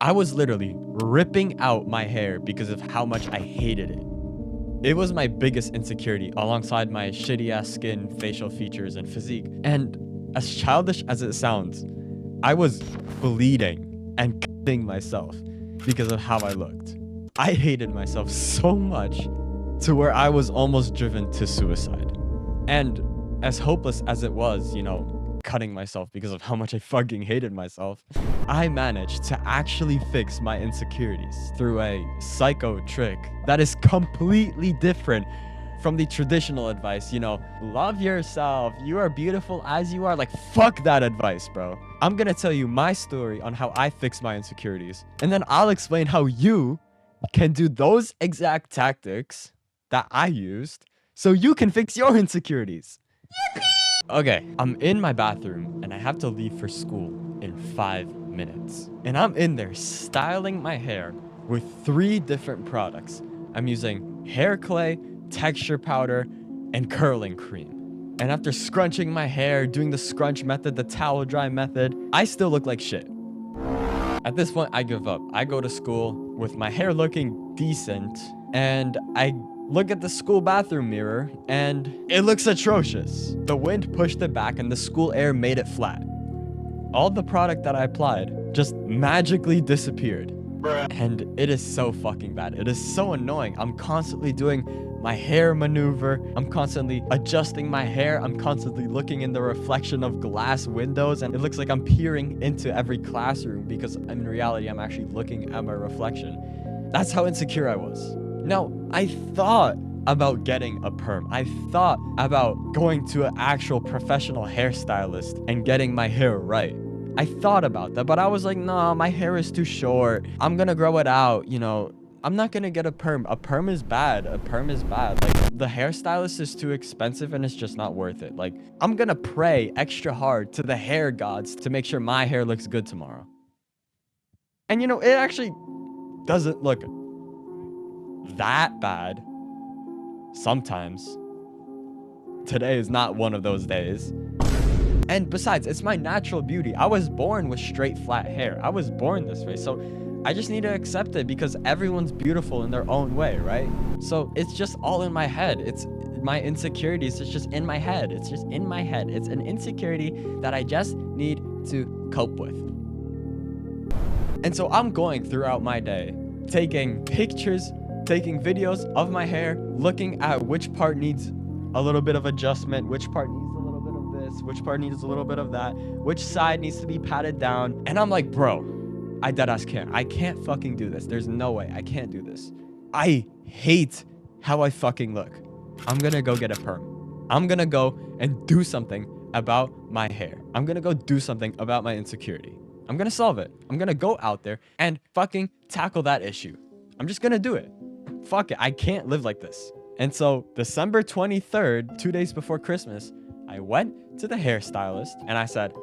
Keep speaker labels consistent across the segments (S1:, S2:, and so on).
S1: I was literally ripping out my hair because of how much I hated it. It was my biggest insecurity alongside my shitty ass skin, facial features, and physique. And as childish as it sounds, I was bleeding and cutting myself because of how I looked. I hated myself so much to where I was almost driven to suicide. And as hopeless as it was, cutting myself because of how much I fucking hated myself, I managed to actually fix my insecurities through a psycho trick that is completely different from the traditional advice, love yourself, you are beautiful as you are. Like, fuck that advice, bro. I'm gonna tell you my story on how I fixed my insecurities, and then I'll explain how you can do those exact tactics that I used so you can fix your insecurities. Okay, I'm in my bathroom and I have to leave for school in 5 minutes. And I'm in there styling my hair with 3 different products. I'm using hair clay, texture powder, and curling cream. And after scrunching my hair, doing the scrunch method, the towel dry method, I still look like shit. At this point, I give up. I go to school with my hair looking decent, and I look at the school bathroom mirror, and it looks atrocious. The wind pushed it back, and the school air made it flat. All the product that I applied just magically disappeared. And it is so fucking bad. It is so annoying. I'm constantly doing my hair maneuver. I'm constantly adjusting my hair. I'm constantly looking in the reflection of glass windows, and it looks like I'm peering into every classroom because in reality, I'm actually looking at my reflection. That's how insecure I was. Now, I thought about getting a perm. I thought about going to an actual professional hairstylist and getting my hair right. I thought about that, but I was like, nah, my hair is too short. I'm gonna grow it out, I'm not gonna get a perm. A perm is bad. A perm is bad. Like, the hairstylist is too expensive and it's just not worth it. Like, I'm gonna pray extra hard to the hair gods to make sure my hair looks good tomorrow. And it actually doesn't look that bad sometimes. Today is not one of those days. And besides, it's my natural beauty. I was born with straight, flat hair. I was born this way. So I just need to accept it because everyone's beautiful in their own way, right? So it's just all in my head. It's my insecurities. It's just in my head. It's just in my head. It's an insecurity that I just need to cope with. And so I'm going throughout my day, taking pictures, taking videos of my hair, looking at which part needs a little bit of adjustment, which part needs a little bit of this, which part needs a little bit of that, which side needs to be patted down. And I'm like, bro, I deadass can't. I can't fucking do this. There's no way. I can't do this. I hate how I fucking look. I'm gonna go get a perm. I'm gonna go and do something about my hair. I'm gonna go do something about my insecurity. I'm gonna solve it. I'm gonna go out there and fucking tackle that issue. I'm just gonna do it. Fuck it. I can't live like this. And so December 23rd, 2 days before Christmas, I went to the hairstylist and I said,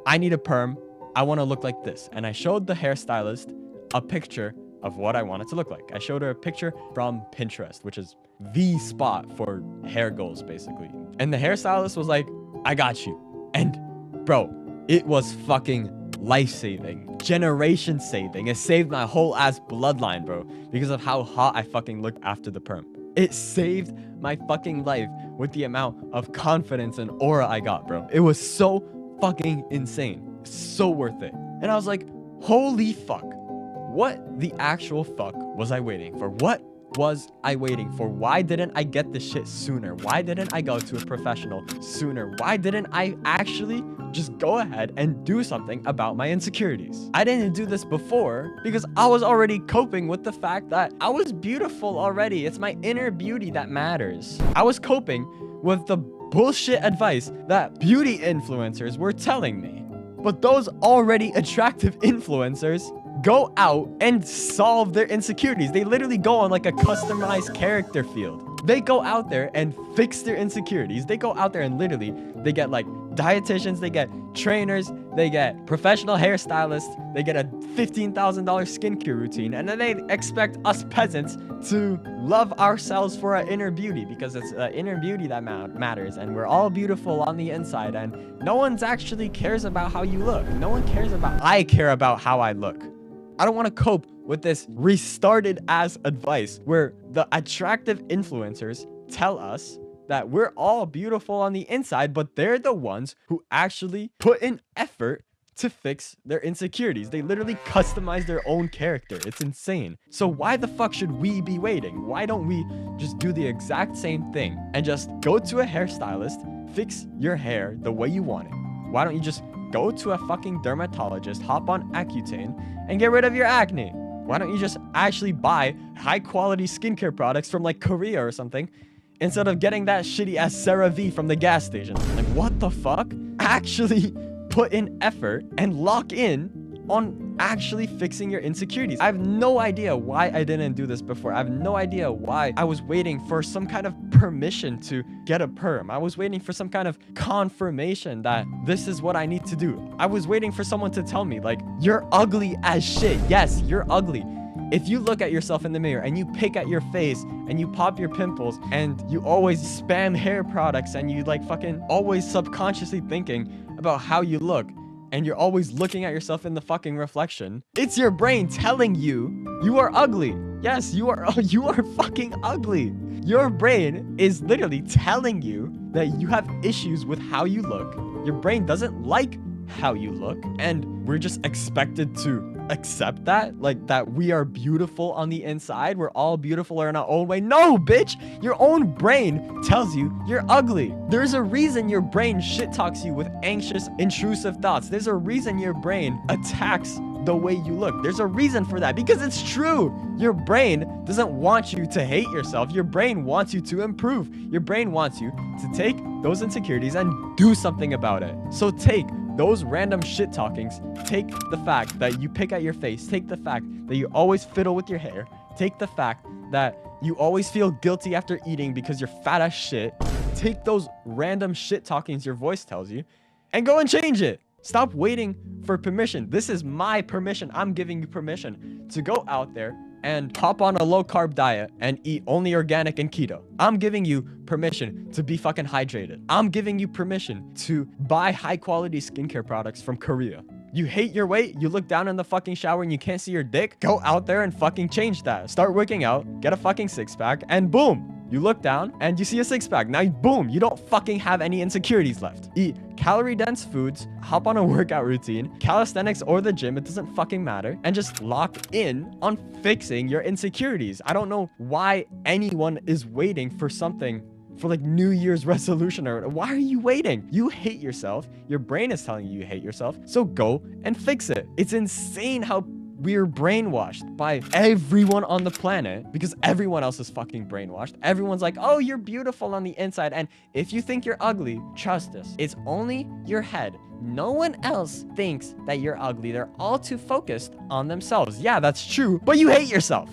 S1: I need a perm. I want to look like this. And I showed the hairstylist a picture of what I wanted to look like. I showed her a picture from Pinterest, which is the spot for hair goals, basically. And the hairstylist was like, I got you. And bro, it was fucking life-saving, generation-saving. It saved my whole ass bloodline, bro, because of how hot I fucking looked after the perm. It saved my fucking life with the amount of confidence and aura I got, bro. It was so fucking insane. So worth it. And I was like, holy fuck. What the actual fuck was I waiting for? What was I waiting for? Why didn't I get this shit sooner? Why didn't I go to a professional sooner? Why didn't I actually just go ahead and do something about my insecurities? I didn't do this before because I was already coping with the fact that I was beautiful already. It's my inner beauty that matters. I was coping with the bullshit advice that beauty influencers were telling me. But those already attractive influencers go out and solve their insecurities. They literally go on like a customized character field. They go out there and fix their insecurities. They go out there and literally, they get like dietitians, they get trainers, they get professional hairstylists, they get a $15,000 skincare routine, and then they expect us peasants to love ourselves for our inner beauty because it's inner beauty that matters, and we're all beautiful on the inside, and no one's actually cares about how you look. No one cares about, I care about how I look. I don't want to cope with this restarted ass advice where the attractive influencers tell us that we're all beautiful on the inside, but they're the ones who actually put in effort to fix their insecurities. They literally customize their own character. It's insane. So why the fuck should we be waiting? Why don't we just do the exact same thing and just go to a hairstylist, fix your hair the way you want it? Why don't you just go to a fucking dermatologist, hop on Accutane, and get rid of your acne? Why don't you just actually buy high quality skincare products from like Korea or something instead of getting that shitty ass CeraVe from the gas station? Like, what the fuck? Actually put in effort and lock in on actually fixing your insecurities. I have no idea why I didn't do this before. I have no idea why I was waiting for some kind of permission to get a perm. I was waiting for some kind of confirmation that this is what I need to do. I was waiting for someone to tell me, like, you're ugly as shit. Yes, you're ugly. If you look at yourself in the mirror and you pick at your face and you pop your pimples and you always spam hair products and you like fucking always subconsciously thinking about how you look and you're always looking at yourself in the fucking reflection, it's your brain telling you you are ugly. Yes, you are fucking ugly. Your brain is literally telling you that you have issues with how you look. Your brain doesn't like how you look, and we're just expected to accept that, like that we are beautiful on the inside. We're all beautiful in our own way. No, bitch, your own brain tells you you're ugly. There's a reason your brain shit talks you with anxious, intrusive thoughts. There's a reason your brain attacks the way you look. There's a reason for that, because it's true. Your brain doesn't want you to hate yourself. Your brain wants you to improve. Your brain wants you to take those insecurities and do something about it. So take those random shit talkings, take the fact that you pick at your face, take the fact that you always fiddle with your hair, take the fact that you always feel guilty after eating because you're fat as shit, take those random shit talkings your voice tells you, and go and change it. Stop waiting for permission. This is my permission. I'm giving you permission to go out there and hop on a low carb diet and eat only organic and keto. I'm giving you permission to be fucking hydrated. I'm giving you permission to buy high quality skincare products from Korea. You hate your weight, you look down in the fucking shower and you can't see your dick, go out there and fucking change that. Start working out, get a fucking six pack, and boom, you look down and you see a six pack. Now, boom, you don't fucking have any insecurities left. Eat calorie dense foods, hop on a workout routine, calisthenics or the gym, it doesn't fucking matter, and just lock in on fixing your insecurities. I don't know why anyone is waiting for something for like New Year's resolution, or why are you waiting? You hate yourself. Your brain is telling you you hate yourself. So go and fix it. It's insane how we're brainwashed by everyone on the planet, because everyone else is fucking brainwashed. Everyone's like, oh, you're beautiful on the inside. And if you think you're ugly, trust us, it's only your head. No one else thinks that you're ugly. They're all too focused on themselves. Yeah, that's true, but you hate yourself.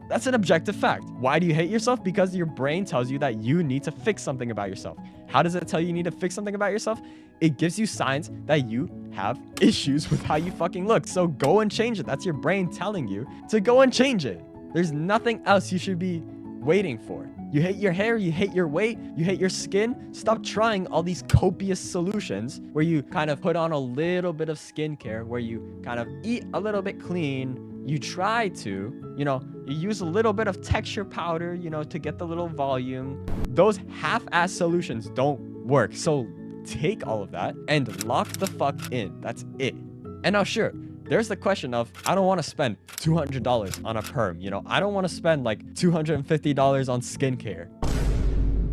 S1: That's an objective fact. Why do you hate yourself? Because your brain tells you that you need to fix something about yourself. How does it tell you need to fix something about yourself? It gives you signs that you have issues with how you fucking look. So go and change it. That's your brain telling you to go and change it. There's nothing else you should be waiting for. You hate your hair, you hate your weight, you hate your skin. Stop trying all these copious solutions where you kind of put on a little bit of skincare, where you kind of eat a little bit clean. You try to, you use a little bit of texture powder, to get the little volume. Those half-ass solutions don't work. So take all of that and lock the fuck in. That's it. And now, sure, there's the question of, I don't want to spend $200 on a perm. I don't want to spend like $250 on skincare.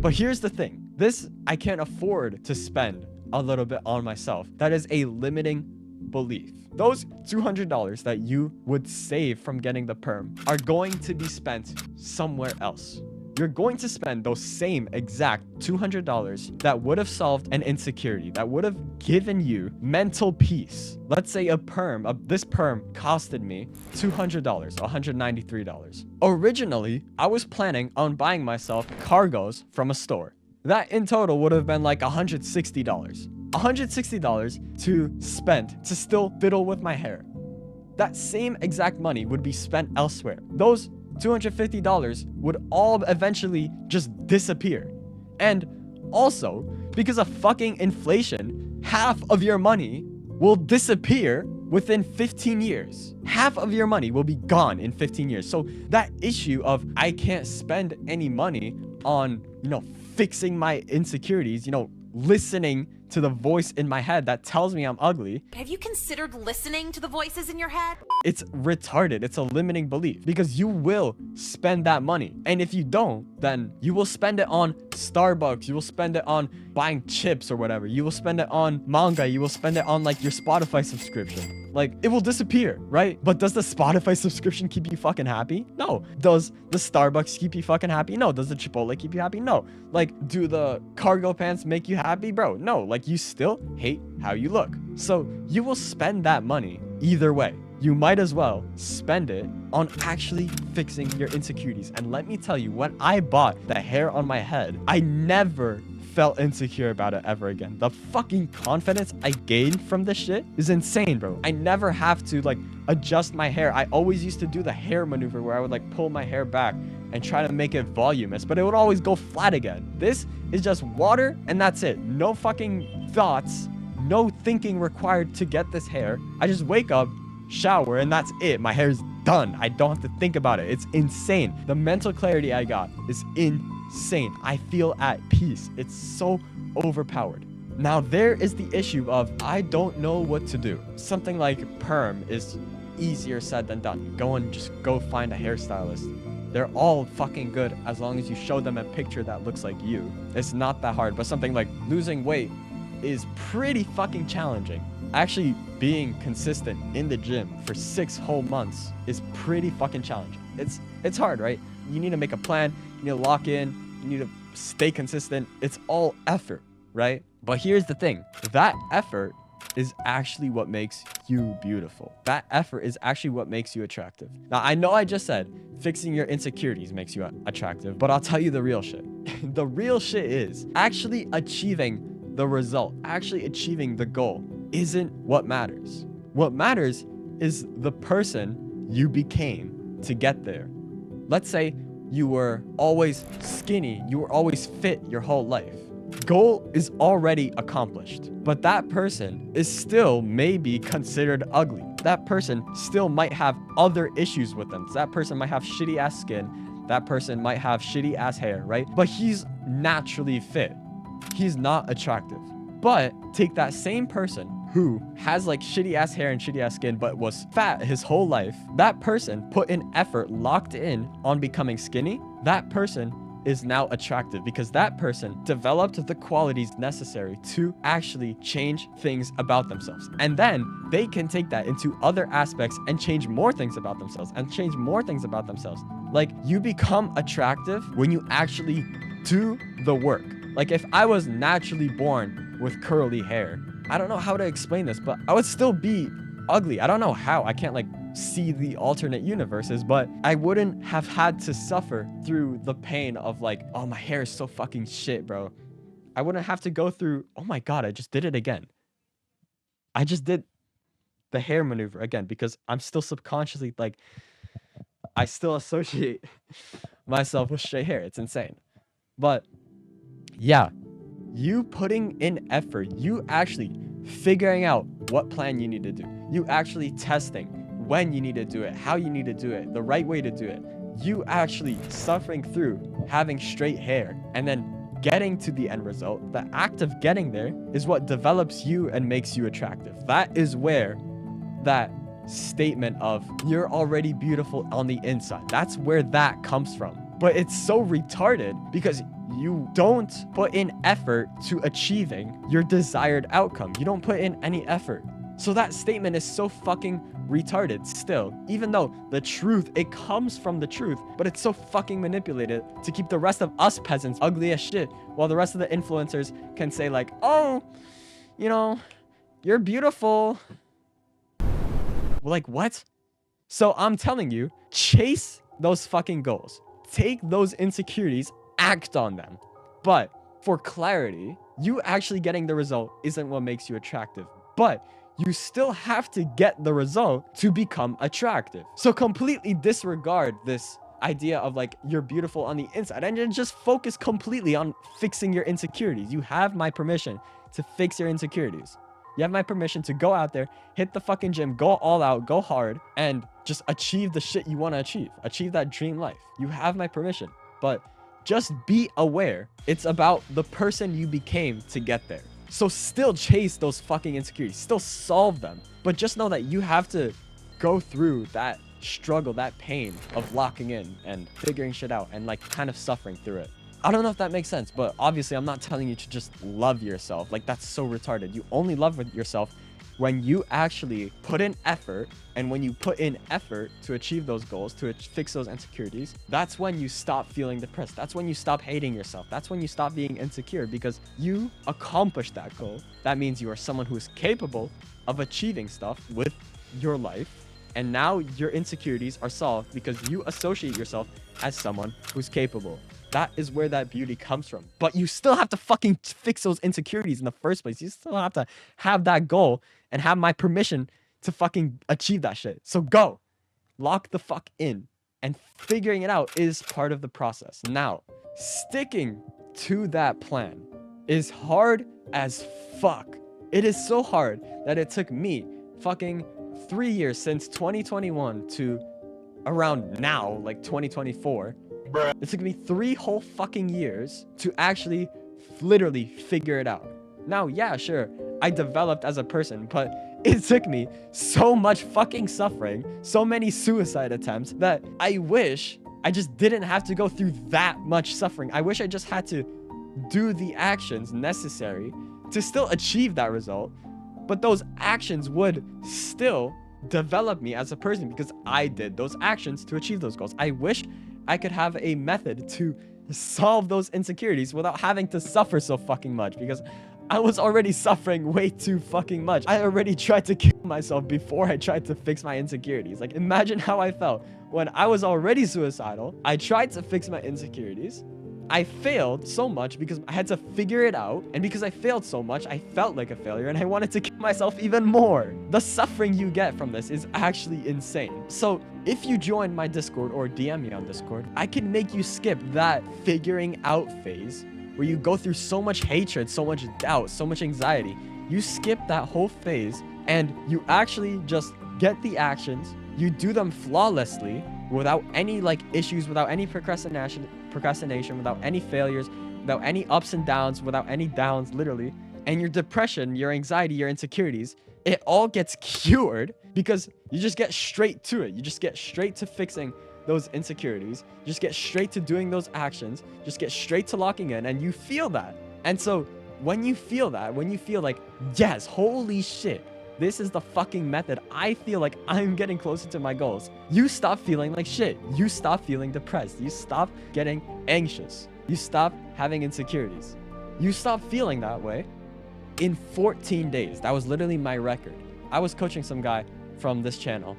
S1: But here's the thing. This, I can't afford to spend a little bit on myself. That is a limiting belief. Those $200 that you would save from getting the perm are going to be spent somewhere else. You're going to spend those same exact $200 that would have solved an insecurity, that would have given you mental peace. Let's say this perm costed me $200, $193. Originally, I was planning on buying myself cargos from a store. That in total would have been like $160. $160 to spend to fiddle with my hair. That same exact money would be spent elsewhere. Those $250 would all eventually just disappear. And also, because of fucking inflation, half of your money will disappear within 15 years. Half of your money will be gone in 15 years. So that issue of I can't spend any money on, fixing my insecurities, listening to the voice in my head that tells me I'm ugly.
S2: Have you considered listening to the voices in your head?
S1: It's retarded. It's a limiting belief because you will spend that money. And if you don't, then you will spend it on Starbucks. You will spend it on buying chips or whatever. You will spend it on manga. You will spend it on like your Spotify subscription. Like it will disappear, right? But does the Spotify subscription keep you fucking happy? No. Does the Starbucks keep you fucking happy? No. Does the Chipotle keep you happy? No. Like, do the cargo pants make you happy? Bro, no. Like, you still hate how you look. So you will spend that money either way. You might as well spend it on actually fixing your insecurities. And let me tell you, when I bought the hair on my head, I never felt insecure about it ever again. The fucking confidence I gained from this shit is insane, bro. I never have to like adjust my hair. I always used to do the hair maneuver where I would like pull my hair back and try to make it voluminous, but it would always go flat again. This is just water and that's it. No fucking thoughts, no thinking required to get this hair. I just wake up, shower, and that's it. My hair's done. I don't have to think about it. It's insane. The mental clarity I got is insane. I feel at peace. It's so overpowered. Now there is the issue of I don't know what to do. Something like perm is easier said than done. Just go find a hairstylist. They're all fucking good as long as you show them a picture that looks like you. It's not that hard, but something like losing weight is pretty fucking challenging. Actually being consistent in the gym for 6 whole months is pretty fucking challenging. It's hard, right? You need to make a plan, you need to lock in, you need to stay consistent. It's all effort, right? But here's the thing, that effort is actually what makes you beautiful. That effort is actually what makes you attractive. Now, I know I just said fixing your insecurities makes you attractive, but I'll tell you the real shit. The real shit is actually achieving the result, actually achieving the goal isn't what matters. What matters is the person you became to get there. Let's say you were always skinny, you were always fit your whole life. Goal is already accomplished, but that person is still maybe considered ugly. That person still might have other issues with them. That person might have shitty ass skin. That person might have shitty ass hair, right? But he's naturally fit. He's not attractive. But take that same person who has like shitty ass hair and shitty ass skin but was fat his whole life. That person put in effort, locked in on becoming skinny. That person is now attractive because that person developed the qualities necessary to actually change things about themselves. And then they can take that into other aspects and change more things about themselves and change more things about themselves. Like, you become attractive when you actually do the work. Like, if I was naturally born with curly hair, I don't know how to explain this, but I would still be ugly. I don't know how. I can't like see the alternate universes, but I wouldn't have had to suffer through the pain of like, oh, my hair is so fucking shit, bro. I wouldn't have to go through, oh my God, I just did it again. I just did the hair maneuver again because I'm still subconsciously like, I still associate myself with straight hair. It's insane. But yeah, you putting in effort, you actually figuring out what plan you need to do, you actually testing when you need to do it, how you need to do it, the right way to do it, you actually suffering through having straight hair and then getting to the end result. The act of getting there is what develops you and makes you attractive. That is where that statement of you're already beautiful on the inside, that's where that comes from. But it's so retarded because you don't put in effort to achieving your desired outcome. You don't put in any effort. So that statement is so fucking retarded still, even though the truth, it comes from the truth, but it's so fucking manipulated to keep the rest of us peasants ugly as shit, while the rest of the influencers can say like, oh, you know, you're beautiful. Like, what? So I'm telling you, chase those fucking goals. Take those insecurities, act on them. But for clarity, you actually getting the result isn't what makes you attractive. But you still have to get the result to become attractive. So completely disregard this idea of like, you're beautiful on the inside and just focus completely on fixing your insecurities. You have my permission to fix your insecurities. You have my permission to go out there, hit the fucking gym, go all out, go hard, and just achieve the shit you want to achieve. Achieve that dream life. You have my permission. But just be aware. It's about the person you became to get there. So still chase those fucking insecurities. Still solve them. But just know that you have to go through that struggle, that pain of locking in and figuring shit out and like kind of suffering through it. I don't know if that makes sense, but obviously I'm not telling you to just love yourself. Like, that's so retarded. You only love yourself when you actually put in effort, and when you put in effort to achieve those goals, to fix those insecurities, that's when you stop feeling depressed. That's when you stop hating yourself. That's when you stop being insecure, because you accomplished that goal. That means you are someone who is capable of achieving stuff with your life. And now your insecurities are solved because you associate yourself as someone who's capable. That is where that beauty comes from. But you still have to fucking fix those insecurities in the first place. You still have to have that goal and have my permission to fucking achieve that shit. So go. Lock the fuck in. And figuring it out is part of the process. Now, sticking to that plan is hard as fuck. It is so hard that it took me fucking 3 years since 2021 to around now, like 2024. It took me 3 whole fucking years to actually literally figure it out. Now, yeah, sure, I developed as a person, but it took me so much fucking suffering, so many suicide attempts, that I wish I just didn't have to go through that much suffering. I wish I just had to do the actions necessary to still achieve that result, but those actions would still develop me as a person because I did those actions to achieve those goals. I wish I could have a method to solve those insecurities without having to suffer so fucking much, because I was already suffering way too fucking much. I already tried to kill myself before I tried to fix my insecurities. Like, imagine how I felt when I was already suicidal. I tried to fix my insecurities. I failed so much because I had to figure it out. And because I failed so much, I felt like a failure and I wanted to kill myself even more. The suffering you get from this is actually insane. So if you join my Discord or DM me on Discord, I can make you skip that figuring out phase where you go through so much hatred, so much doubt, so much anxiety. You skip that whole phase and you actually just get the actions. You do them flawlessly without any like issues, without any procrastination, without any failures, without any ups and downs, without any downs, literally. And your depression, your anxiety, your insecurities, it all gets cured because you just get straight to it. You just get straight to fixing those insecurities. You just get straight to doing those actions. Just get straight to locking in, and you feel that. And so when you feel that, when you feel like, yes, holy shit, this is the fucking method, I feel like I'm getting closer to my goals, you stop feeling like shit. You stop feeling depressed. You stop getting anxious. You stop having insecurities. You stop feeling that way in 14 days. That was literally my record. I was coaching some guy from this channel.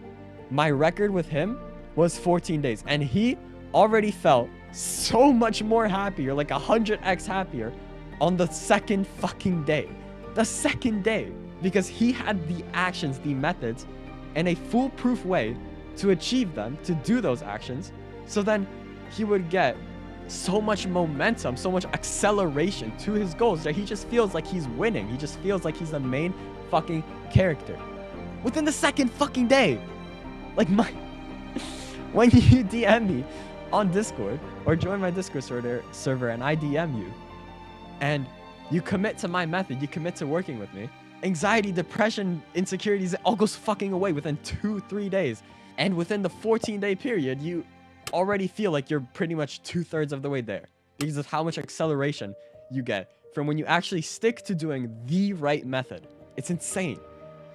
S1: My record with him was 14 days, and he already felt so much more happier, like 100x happier on the second fucking day. The second day. Because he had the actions, the methods, and a foolproof way to achieve them, to do those actions. So then he would get so much momentum, so much acceleration to his goals that he just feels like he's winning. He just feels like he's the main fucking character within the second fucking day. Like, when you DM me on Discord or join my Discord server and I DM you and you commit to my method, you commit to working with me, anxiety, depression, insecurities, it all goes fucking away within 2-3 days. And within the 14-day period, you already feel like you're pretty much 2/3 of the way there because of how much acceleration you get from when you actually stick to doing the right method. It's insane.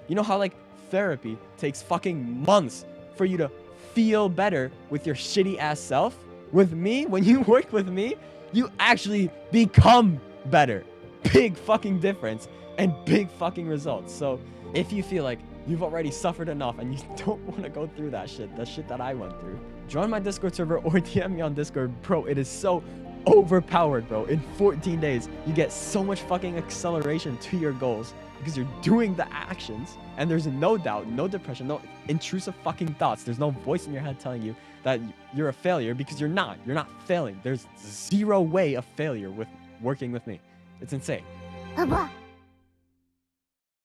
S1: You know how like therapy takes fucking months for you to feel better with your shitty ass self? With me, when you work with me, you actually become better. Big fucking difference. And big fucking results. So if you feel like you've already suffered enough and you don't want to go through that shit that I went through, join my Discord server or DM me on Discord. Bro, it is so overpowered, bro. In 14 days, you get so much fucking acceleration to your goals because you're doing the actions and there's no doubt, no depression, no intrusive fucking thoughts. There's no voice in your head telling you that you're a failure because you're not. You're not failing. There's zero way of failure with working with me. It's insane.